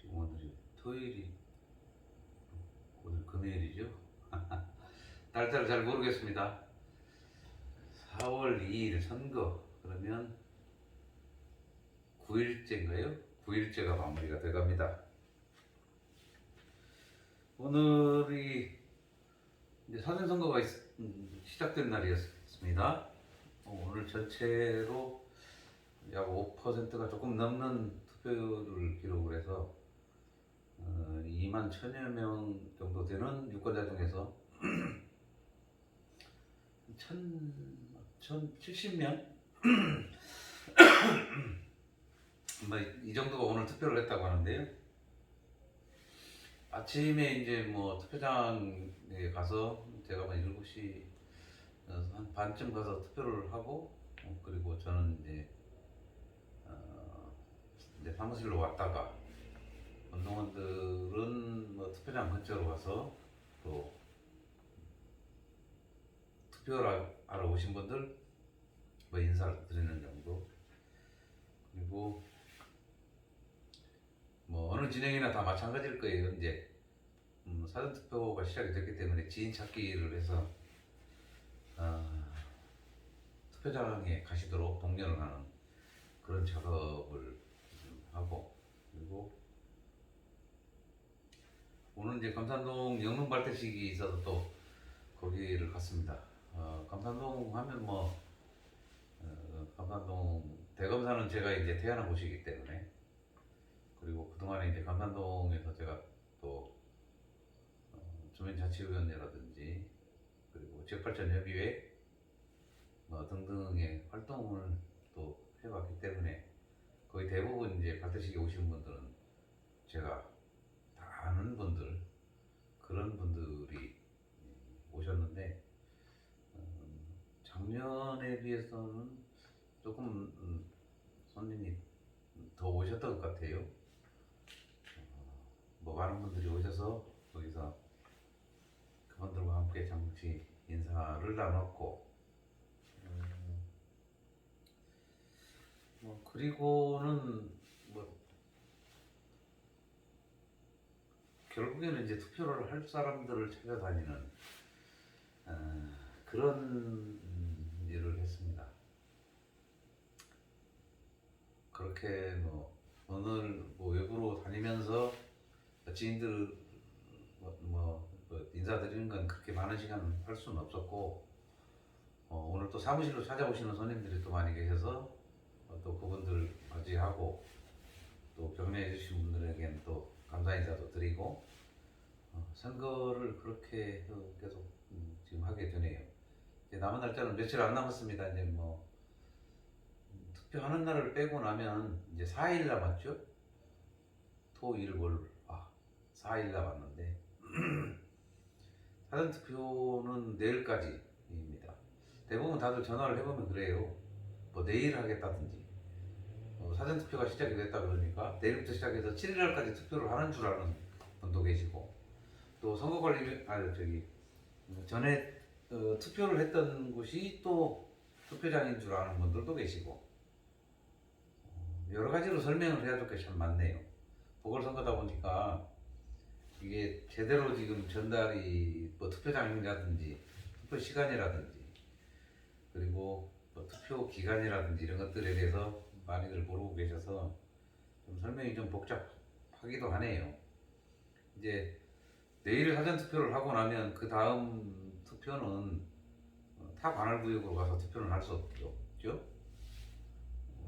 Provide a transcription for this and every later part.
지금 오늘이 토요일이 오늘 금요일이죠. 날짜를 잘 모르겠습니다. 4월 2일 선거 그러면 9일째인가요? 9일째가 마무리가 돼갑니다. 오늘이 이제 사전선거가 시작된 날이었습니다. 오늘 전체로 약 5%가 조금 넘는 투표를 기록을 해서 2만 1천여 명 정도 되는 유권자 중에서 1070명? 이 정도가 오늘 투표를 했다고 하는데요. 아침에 이제 뭐 투표장에 가서 제가 7시 한 반쯤 가서 투표를 하고 그리고 저는 이제 사무실로 왔다가 운동원들은 뭐 투표장 근처로 가서 또 투표를 하러 오신 분들 뭐 인사를 드리는 정도. 그리고 뭐 어느 진영이나 다 마찬가지일 거예요. 이제 사전투표가 시작이 됐기 때문에 지인 찾기를 해서 투표장에 가시도록 독려를 하는 그런 작업을 하고, 그리고 오늘 이제 감산동 영릉 발대식이 있어서 또 거기를 갔습니다. 감산동 하면 감산동 대검사는 제가 이제 태어난 곳이기 때문에, 그리고 그동안에 이제 감산동에서 제가 또 주민자치위원회라든지 그리고 지역발전협의회 등등의 활동을 또 해봤기 때문에 거의 대부분 이제 발대식에 오시는 분들은 제가 다 아는 분들, 그런 분들이 오셨는데 작년에 비해서는 조금 손님이 더 오셨던 것 같아요. 많은 분들이 오셔서 거기서 그분들과 함께 잠시 인사를 나눴고, 그리고는 결국에는 이제 투표를 할 사람들을 찾아다니는 그런 일을 했습니다. 그렇게 오늘 외부로 다니면서 지인들 인사드리는 건 그렇게 많은 시간 할 수는 없었고, 오늘 또 사무실로 찾아오시는 손님들이 또 많이 계셔서 또 그분들 맞이하고 또 격려해 주신 분들에게는 또 감사 인사도 드리고 선거를 그렇게 계속 지금 하게 되네요. 이제 남은 날짜는 며칠 안 남았습니다. 이제 투표하는 날을 빼고 나면 이제 4일 남았죠. 토, 일, 월, 4일 남았는데 사전투표는 내일까지입니다. 대부분 다들 전화를 해보면 그래요. 내일 하겠다든지 사전투표가 시작이 됐다 그러니까 내일부터 시작해서 7일날까지 투표를 하는 줄 아는 분도 계시고, 또 선거관리 전에 투표를 했던 곳이 또 투표장인 줄 아는 분들도 계시고, 여러 가지로 설명을 해야 될 게 참 많네요. 보궐선거다 보니까 이게 제대로 지금 전달이 투표장이라든지 투표 시간이라든지 그리고 투표 기간이라든지 이런 것들에 대해서 많이들 모르고 계셔서 좀 설명이 좀 복잡하기도 하네요. 이제 내일 사전 투표를 하고 나면 그 다음 투표는 타 관할 구역으로 가서 투표는 할 수 없죠.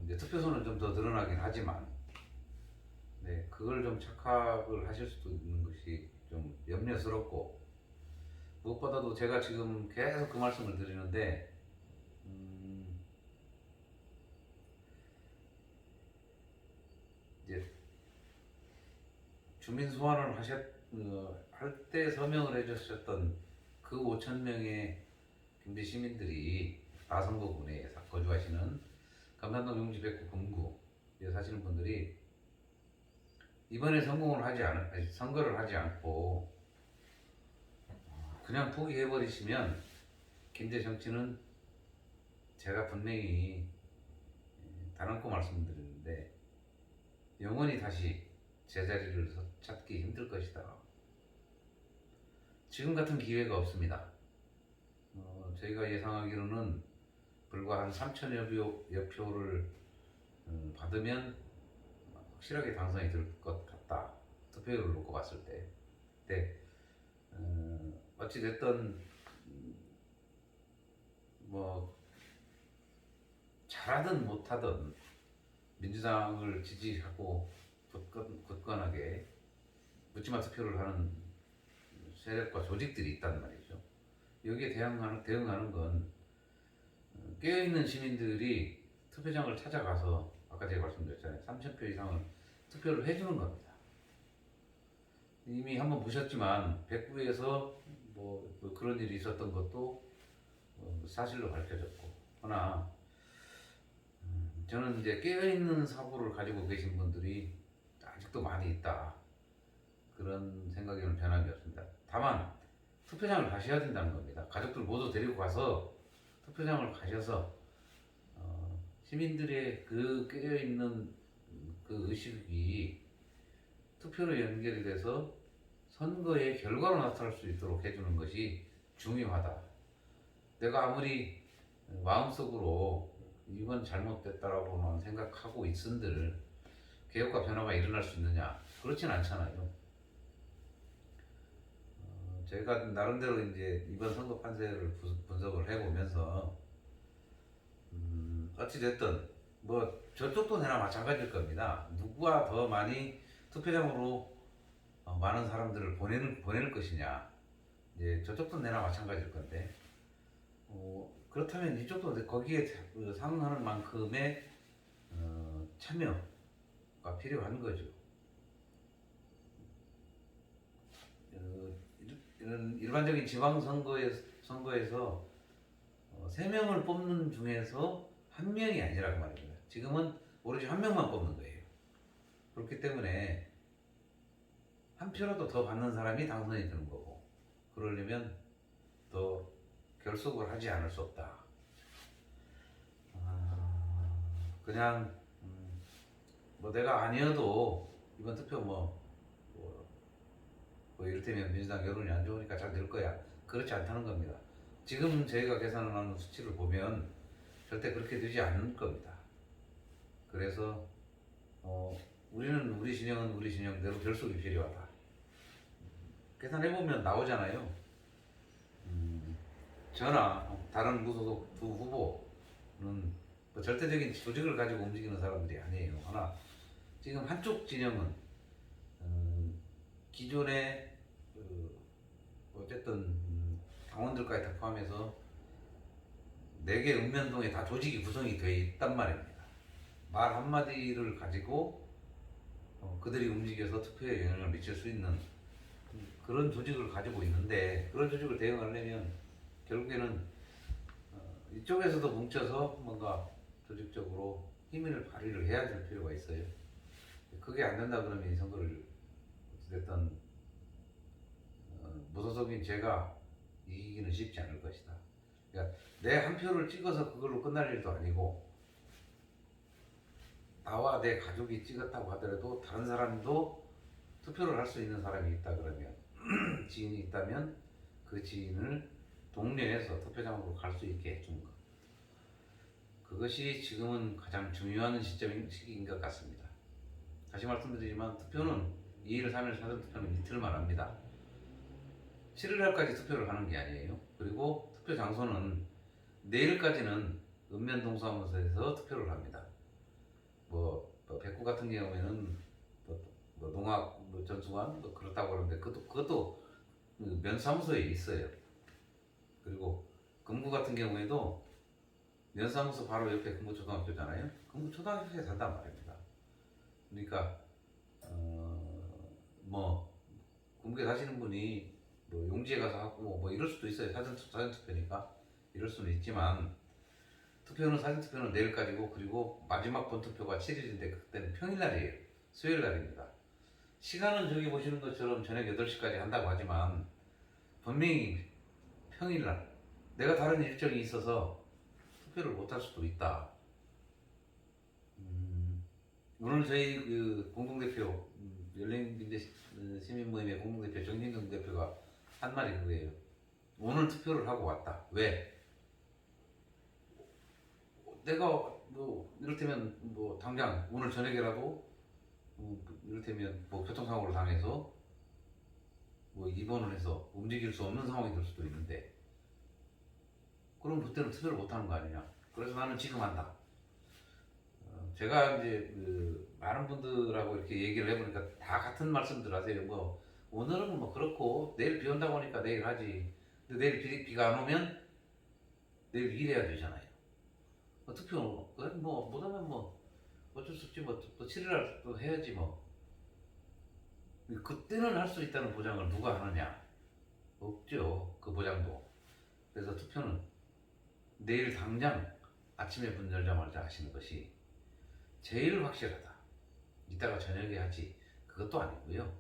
이제 투표소는 좀 더 늘어나긴 하지만, 그걸 좀 착각을 하실 수도 있는 것이 좀 염려스럽고, 무엇보다도 제가 지금 계속 그 말씀을 드리는데 이제 주민 소환을 할 때 서명을 해주셨던 그 5천 명의 경제 시민들이 나선거군에 거주하시는 감산동 용지 109 금구에 사시는 분들이 이번에 선거를 하지 않고 그냥 포기해버리시면 김제 정치는 제가 분명히 다른 거 말씀드리는데 영원히 다시 제자리를 찾기 힘들 것이다. 지금 같은 기회가 없습니다. 저희가 예상하기로는 불과 한 3천여 표를 받으면 확실하게 당선이 될 것 같다. 투표율을 놓고 봤을 때. 근데 어찌됐든 뭐 잘하든 못하든 민주당을 지지하고 굳건하게 묻지마 투표를 하는 세력과 조직들이 있단 말이죠. 여기에 대응하는 건 깨어있는 시민들이 투표장을 찾아가서 아까 제가 말씀드렸잖아요. 3,000표 이상을 투표를 해주는 겁니다. 이미 한번 보셨지만 백구에서 뭐 그런 일이 있었던 것도 사실로 밝혀졌고, 그러나 저는 이제 깨어있는 사고를 가지고 계신 분들이 아직도 많이 있다, 그런 생각에는 변함이 없습니다. 다만 투표장을 가셔야 된다는 겁니다. 가족들 모두 데리고 가서 투표장을 가셔서 시민들의 그 깨어있는 그 의식이 투표로 연결이 돼서 선거의 결과로 나타날 수 있도록 해주는 것이 중요하다. 내가 아무리 마음속으로 이건 잘못됐다라고만 생각하고 있은들 개혁과 변화가 일어날 수 있느냐? 그렇진 않잖아요. 제가 나름대로 이제 이번 선거 판세를 분석을 해보면서 어찌됐든 뭐 저쪽도 내나 마찬가지일 겁니다. 누구가 더 많이 투표장으로 많은 사람들을 보낼 것이냐, 이제 저쪽도 내나 마찬가지일 건데, 그렇다면 이쪽도 거기에 상응하는 만큼의 참여가 필요한 거죠. 이런 일반적인 지방선거에서 3명을 뽑는 중에서 1명이 아니라고 말입니다. 지금은 오로지 1명만 뽑는 거예요. 그렇기 때문에 한 표라도 더 받는 사람이 당선이 되는 거고, 그러려면 더 결속을 하지 않을 수 없다. 그냥 뭐 내가 아니어도 이번 투표 뭐 이를테면 민주당 여론이 안 좋으니까 잘 될 거야, 그렇지 않다는 겁니다. 지금 저희가 계산하는 수치를 보면 절대 그렇게 되지 않을 겁니다. 그래서 우리 진영은 우리 진영대로 결속이 필요하다. 계산해보면 나오잖아요. 저나 다른 무소속 두 후보는 뭐 절대적인 조직을 가지고 움직이는 사람들이 아니에요. 하나, 지금 한쪽 진영은 기존의 어쨌든 당원들까지 다 포함해서 4개 읍면동에 다 조직이 구성이 되어 있단 말입니다. 말 한마디를 가지고 그들이 움직여서 투표에 영향을 미칠 수 있는 그런 조직을 가지고 있는데, 그런 조직을 대응하려면 결국에는 이쪽에서도 뭉쳐서 뭔가 조직적으로 힘을 발휘를 해야 될 필요가 있어요. 그게 안 된다 그러면 이 선거를 어찌됐든 무소속인 제가 이기기는 쉽지 않을 것이다. 그러니까 내 한 표를 찍어서 그걸로 끝날 일도 아니고, 나와 내 가족이 찍었다고 하더라도 다른 사람도 투표를 할 수 있는 사람이 있다 그러면 지인이 있다면 그 지인을 독려해서 투표장으로 갈 수 있게 해주는 것, 그것이 지금은 가장 중요한 시기인 것 같습니다. 다시 말씀드리지만 투표는 2일, 3일 사전투표는 이틀만 합니다. 7일날까지 투표를 하는 게 아니에요. 그리고 투표 장소는 내일까지는 읍면동사무소에서 투표를 합니다. 백구 같은 경우에는 농악 전수관 그렇다고 하는데 그것도 면사무소에 있어요. 그리고 금구 같은 경우에도 면사무소 바로 옆에 금구초등학교잖아요. 금구초등학교에 산단 말입니다. 그러니까 금구에 사시는 분이 용지에 가서 하고 뭐 이럴 수도 있어요. 사전투표니까 이럴 수는 있지만, 사전투표는 내일까지고, 그리고 마지막 본투표가 7일인데 그때는 평일날이에요. 수요일날입니다. 시간은 저기 보시는 것처럼 저녁 8시까지 한다고 하지만 분명히 평일날 내가 다른 일정이 있어서 투표를 못할 수도 있다. 오늘 저희 그 공동대표 열린민주 시민모임의 공동대표 정진경 대표가 한 말이 그거예요. 오늘 투표를 하고 왔다. 왜? 내가 뭐 이를테면 뭐 당장 오늘 저녁에라도 이를테면 뭐 교통사고를 당해서 뭐 입원을 해서 움직일 수 없는 상황이 될 수도 있는데 그럼 그때는 투표를 못 하는 거 아니냐. 그래서 나는 지금 한다. 제가 이제 그 많은 분들하고 이렇게 얘기를 해보니까 다 같은 말씀들 하세요. 뭐 오늘은 뭐 그렇고 내일 비 온다고 하니까 내일 하지. 근데 내일 비가 안 오면 내일 일해야 되잖아요. 투표 그래 뭐 못하면 뭐 어쩔 수 없지 뭐 또 7일날 또 해야지 뭐. 그때는 할 수 있다는 보장을 누가 하느냐? 없죠. 그 보장도. 그래서 투표는 내일 당장 아침에 문 열자마자 하시는 것이 제일 확실하다. 이따가 저녁에 하지. 그것도 아니고요.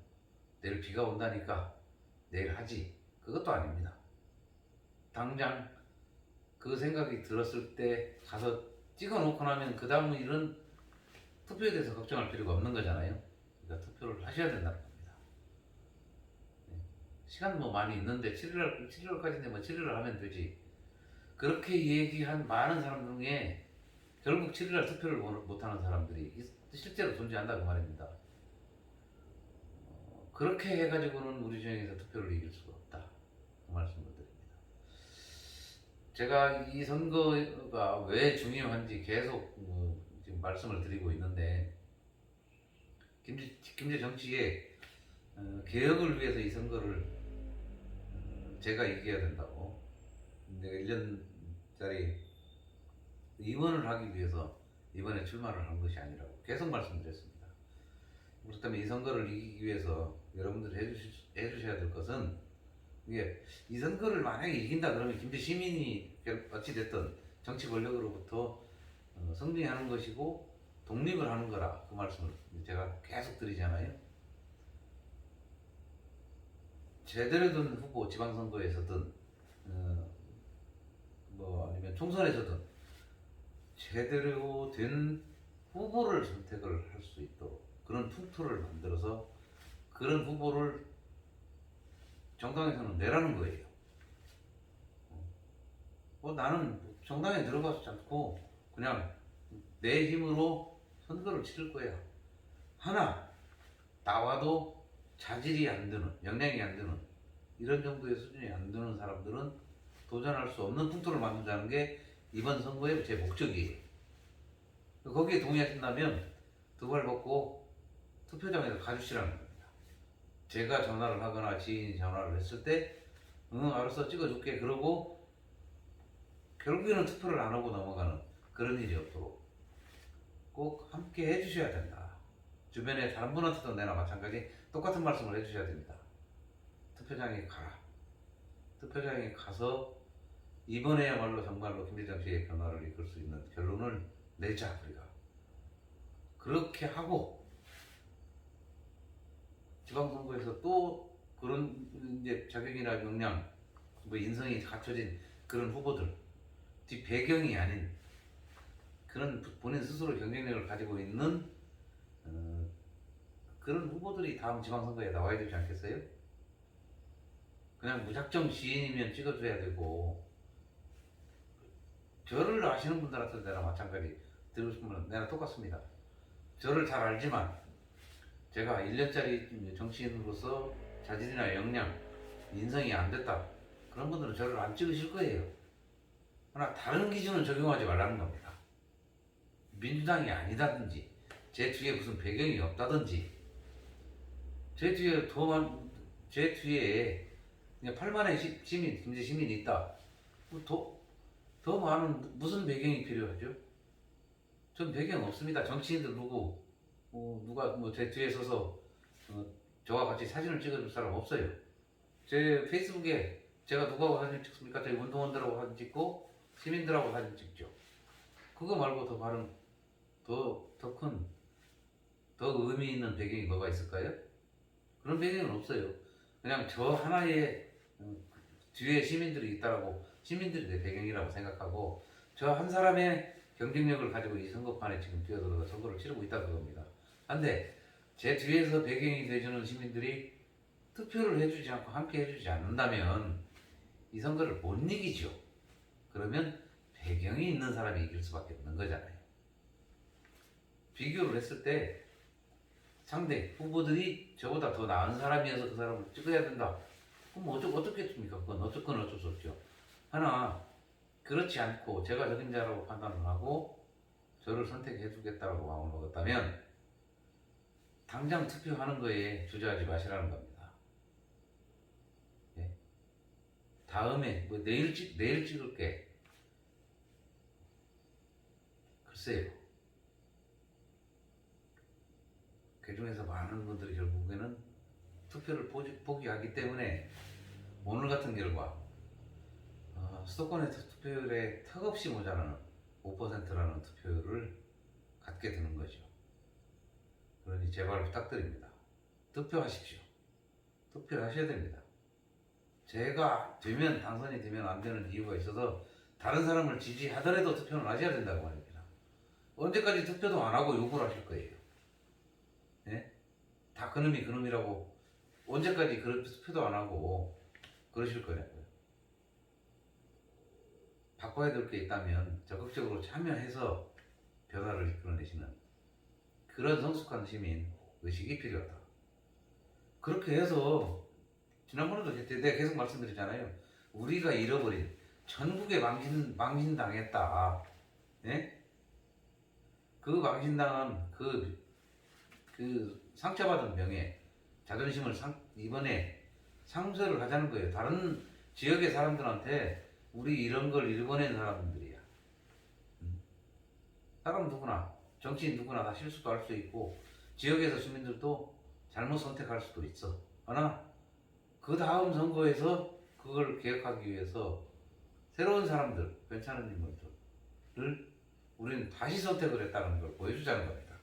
내일 비가 온다니까 내일 하지. 그것도 아닙니다. 당장 그 생각이 들었을 때 가서 찍어놓고 나면 그 다음 일은 투표에 대해서 걱정할 필요가 없는 거잖아요. 그러니까 투표를 하셔야 된다는 겁니다. 시간 뭐 많이 있는데 7월까지인데 뭐 7일날 하면 되지. 그렇게 얘기한 많은 사람 중에 결국 7일날 투표를 못하는 사람들이 실제로 존재한다 그 말입니다. 그렇게 해가지고는 우리 진영에서 투표를 이길 수가 없다. 그 말씀을 드립니다. 제가 이 선거가 왜 중요한지 계속 지금 말씀을 드리고 있는데 김제 정치의 개혁을 위해서 이 선거를 제가 이겨야 된다고. 내가 1년짜리 의원을 하기 위해서 이번에 출마를 한 것이 아니라고 계속 말씀드렸습니다. 그렇다면 이 선거를 이기기 위해서 여러분들이 해주셔야 될 것은 이게 이 선거를 만약에 이긴다 그러면 김제 시민이 어찌됐든 정치 권력으로부터 승리하는 것이고 독립을 하는 거라 그 말씀을 제가 계속 드리잖아요. 제대로 된 후보 지방선거에서든 뭐 아니면 총선에서든 제대로 된 후보를 선택을 할 수 있도록 그런 풍토를 만들어서 그런 후보를 정당에서는 내라는 거예요. 나는 정당에 들어가지 않고 그냥 내 힘으로 선거를 치를 거야. 하나 나와도 자질이 안 되는, 역량이 안 되는 이런 정도의 수준이 안 되는 사람들은 도전할 수 없는 풍토를 만든다는 게 이번 선거의 제 목적이에요. 거기에 동의하신다면 두 발 벗고 투표장에서 가주시라는 겁니다. 제가 전화를 하거나 지인이 전화를 했을 때 응 알았어 찍어줄게 그러고 결국에는 투표를 안 하고 넘어가는 그런 일이 없도록 꼭 함께 해주셔야 된다. 주변에 다른 분한테도 내나 마찬가지 똑같은 말씀을 해주셔야 됩니다. 투표장에 가라. 투표장에 가서 이번에야말로 정말로 김대정치의 변화를 이끌 수 있는 결론을 내자 우리가. 그렇게 하고 지방선거에서 또 그런 이제 자격이나 역량, 뭐 인성이 갖춰진 그런 후보들, 뒷 배경이 아닌 그런 본인 스스로 경쟁력을 가지고 있는 그런 후보들이 다음 지방선거에 나와야 되지 않겠어요? 그냥 무작정 지인이면 찍어줘야 되고 저를 아시는 분들한테 내가 마찬가지 드리고 싶은 말은 내가 똑같습니다. 저를 잘 알지만 제가 1년짜리 정치인으로서 자질이나 역량, 인성이 안 됐다. 그런 분들은 저를 안 찍으실 거예요. 그러나 다른 기준을 적용하지 말라는 겁니다. 민주당이 아니다든지 제 뒤에 무슨 배경이 없다든지 제 뒤에 그냥 8만의 시민, 김제 시민이 있다. 더 많은 무슨 배경이 필요하죠? 전 배경 없습니다. 정치인들 누가 뭐 제 뒤에 서서 저와 같이 사진을 찍어줄 사람 없어요. 제 페이스북에 제가 누구하고 사진 찍습니까? 저희 운동원들하고 사진 찍고 시민들하고 사진 찍죠. 그거 말고 더 큰 의미 있는 배경이 뭐가 있을까요? 그런 배경은 없어요. 그냥 저 하나의 뒤에 시민들이 있다라고 시민들이 내 배경이라고 생각하고 저 한 사람의 경쟁력을 가지고 이 선거판에 지금 뛰어들어서 선거를 치르고 있다 그겁니다. 근데 제 뒤에서 배경이 되주는 시민들이 투표를 해주지 않고 함께 해주지 않는다면 이 선거를 못 이기죠. 그러면 배경이 있는 사람이 이길 수밖에 없는 거잖아요. 비교를 했을 때 상대 후보들이 저보다 더 나은 사람이어서 그 사람을 찍어야 된다. 그럼 어떻겠습니까? 그건 어쩔 수 없죠. 하나 그렇지 않고 제가 적임자라고 판단을 하고 저를 선택해 주겠다고 마음을 먹었다면 당장 투표하는 거에 주저하지 마시라는 겁니다. 예? 다음에 뭐 내일 찍을게. 글쎄요. 그 중에서 많은 분들이 결국에는 투표를 포기하기 때문에 오늘 같은 결과 수도권의 투표율에 턱없이 모자라는 5%라는 투표율을 갖게 되는 거죠. 그러니 제발 부탁드립니다. 투표하십시오. 투표를 하셔야 됩니다. 제가 당선이 되면 안 되는 이유가 있어서 다른 사람을 지지하더라도 투표는 하셔야 된다고 말입니다. 언제까지 투표도 안 하고 욕을 하실 거예요? 예? 다 그놈이 그놈이라고 언제까지 투표도 안 하고 그러실 거냐고요. 바꿔야 될 게 있다면 적극적으로 참여해서 변화를 이끌어내시는 그런 성숙한 시민 의식이 필요하다. 그렇게 해서 지난번에도 내가 계속 말씀드렸잖아요. 우리가 잃어버린 전국에 망신당했다. 예? 그 망신당한 그 상처받은 명예, 자존심을 이번에 상쇄를 하자는 거예요. 다른 지역의 사람들한테 우리 이런 걸 일궈낸 사람들이야. 사람 누구나, 정치인 누구나 다 실수도 할 수 있고 지역에서 시민들도 잘못 선택할 수도 있어. 그러나 그 다음 선거에서 그걸 개혁하기 위해서 새로운 사람들, 괜찮은 인물들을 우리는 다시 선택을 했다는 걸 보여주자는 겁니다.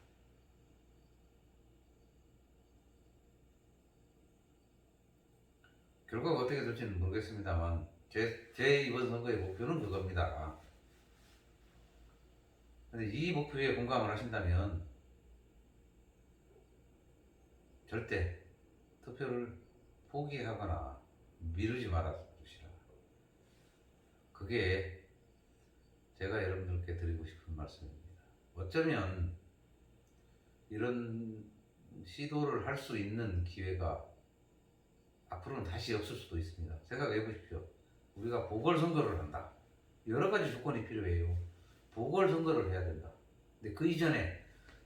결과가 어떻게 될지는 모르겠습니다만 제 이번 선거의 목표는 그겁니다. 근데 이 목표에 공감을 하신다면 절대 투표를 포기하거나 미루지 말아 주시라. 그게 제가 여러분들께 드리고 싶은 말씀입니다. 어쩌면 이런 시도를 할 수 있는 기회가 앞으로는 다시 없을 수도 있습니다. 생각해 보십시오. 우리가 보궐선거를 한다. 여러 가지 조건이 필요해요. 보궐선거를 해야 된다. 근데 그 이전에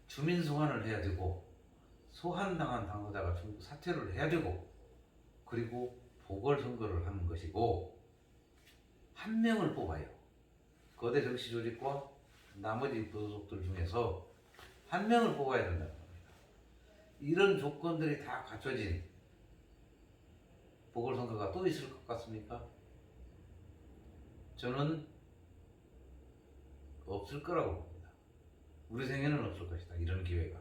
주민 소환을 해야 되고 소환당한 당사자가 전부 사퇴를 해야 되고 그리고 보궐선거를 하는 것이고 한 명을 뽑아요. 거대 정치 조직과 나머지 부속들 중에서 한 명을 뽑아야 된다는 겁니다. 이런 조건들이 다 갖춰진 보궐선거가 또 있을 것 같습니까? 저는 없을 거라고 봅니다. 우리 생에는 없을 것이다. 이런 기회가.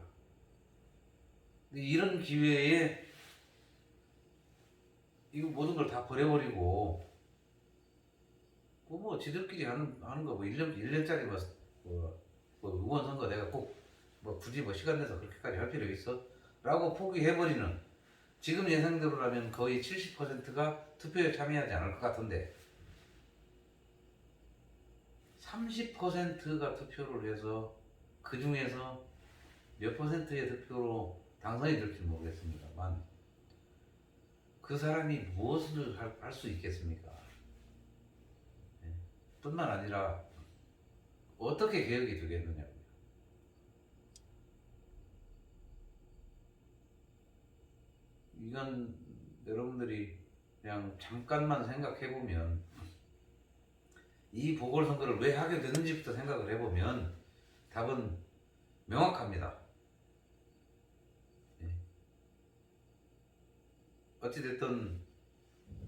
근데 이런 기회에 이거 모든 걸 다 버려버리고 뭐 지들끼리 하는 거 뭐 1년짜리 의원 선거 내가 꼭 굳이 시간 내서 그렇게까지 할 필요 있어? 라고 포기해버리는 지금 예상대로라면 거의 70%가 투표에 참여하지 않을 것 같은데 30%가 투표를 해서 그 중에서 몇 퍼센트의 득표로 당선이 될지 모르겠습니다만 그 사람이 무엇을 할 수 있겠습니까? 네. 뿐만 아니라 어떻게 개혁이 되겠느냐고요. 이건 여러분들이 그냥 잠깐만 생각해보면 이 보궐선거를 왜 하게 되는지부터 생각을 해보면 답은 명확합니다. 네. 어찌됐든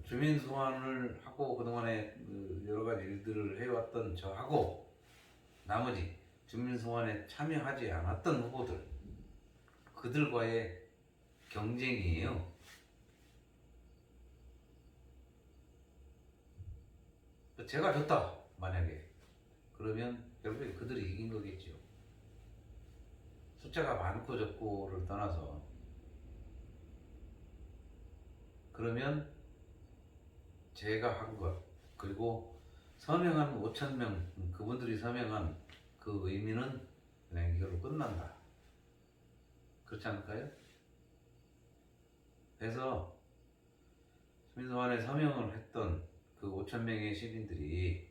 주민 소환을 하고 그동안에 여러 가지 일들을 해왔던 저하고 나머지 주민 소환에 참여하지 않았던 후보들 그들과의 경쟁이에요. 제가 졌다 만약에 그러면 결국에 그들이 이긴 거겠죠. 숫자가 많고 적고를 떠나서 그러면 제가 한 것, 그리고 서명한 5,000명, 그분들이 서명한 그 의미는 그냥 이걸로 끝난다. 그렇지 않을까요? 그래서 시민소환에 서명을 했던 그 5,000명의 시민들이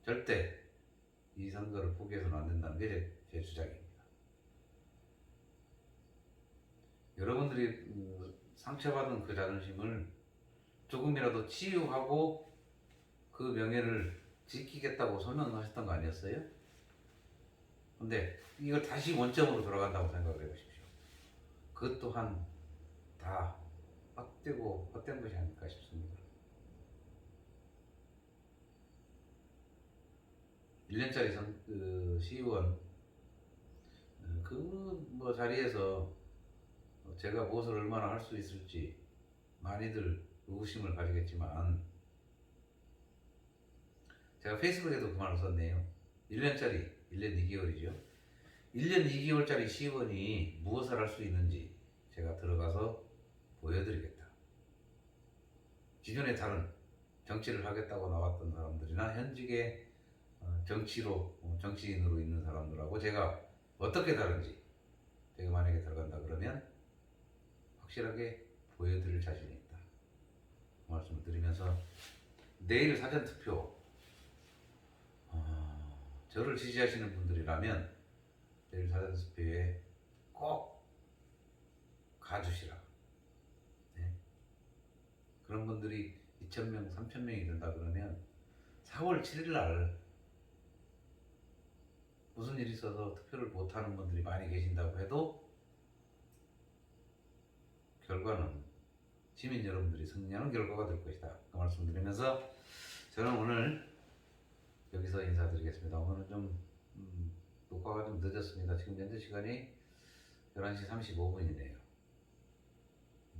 절대 이 선거를 포기해서는 안 된다는 게 제 주장입니다. 여러분들이 상처받은 그 자존심을 조금이라도 치유하고 그 명예를 지키겠다고 선언하셨던 거 아니었어요? 근데 이걸 다시 원점으로 돌아간다고 생각을 해보십시오. 그것 또한 다 헛되고 헛된 것이 아닐까 싶습니다. 1년짜리 시의원 그 뭐 자리에서 제가 무엇을 얼마나 할 수 있을지 많이들 의구심을 가지겠지만 제가 페이스북에도 그 말을 썼네요. 1년짜리, 1년 2개월이죠. 1년 2개월짜리 시의원이 무엇을 할 수 있는지 제가 들어가서 보여드리겠다. 기존에 다른 정치를 하겠다고 나왔던 사람들이나 현직의 정치인으로 있는 사람들하고 제가 어떻게 다른지 제가 만약에 들어간다 그러면 확실하게 보여드릴 자신이 있다. 그 말씀을 드리면서 내일 사전투표 저를 지지하시는 분들이라면 내일 사전투표에 꼭 가주시라. 네. 그런 분들이 2,000명, 3,000명이 된다 그러면 4월 7일 날 무슨 일이 있어서 투표를 못하는 분들이 많이 계신다고 해도 결과는 시민 여러분들이 승리하는 결과가 될 것이다. 그 말씀드리면서 저는 오늘 여기서 인사드리겠습니다. 오늘은 좀 녹화가 좀 늦었습니다. 지금 현재 시간이 11시 35분이네요.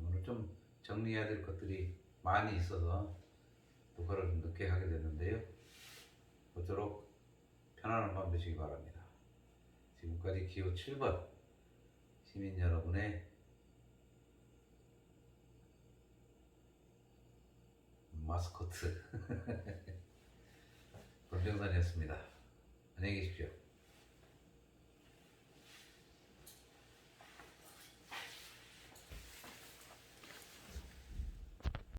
오늘 좀 정리해야 될 것들이 많이 있어서 녹화를 좀 늦게 하게 됐는데요. 모쪼록 편안한 밤 되시기 바랍니다. 지금까지 기호 7번 시민 여러분의 마스코트 권병선이었습니다. 안녕히 계십시오.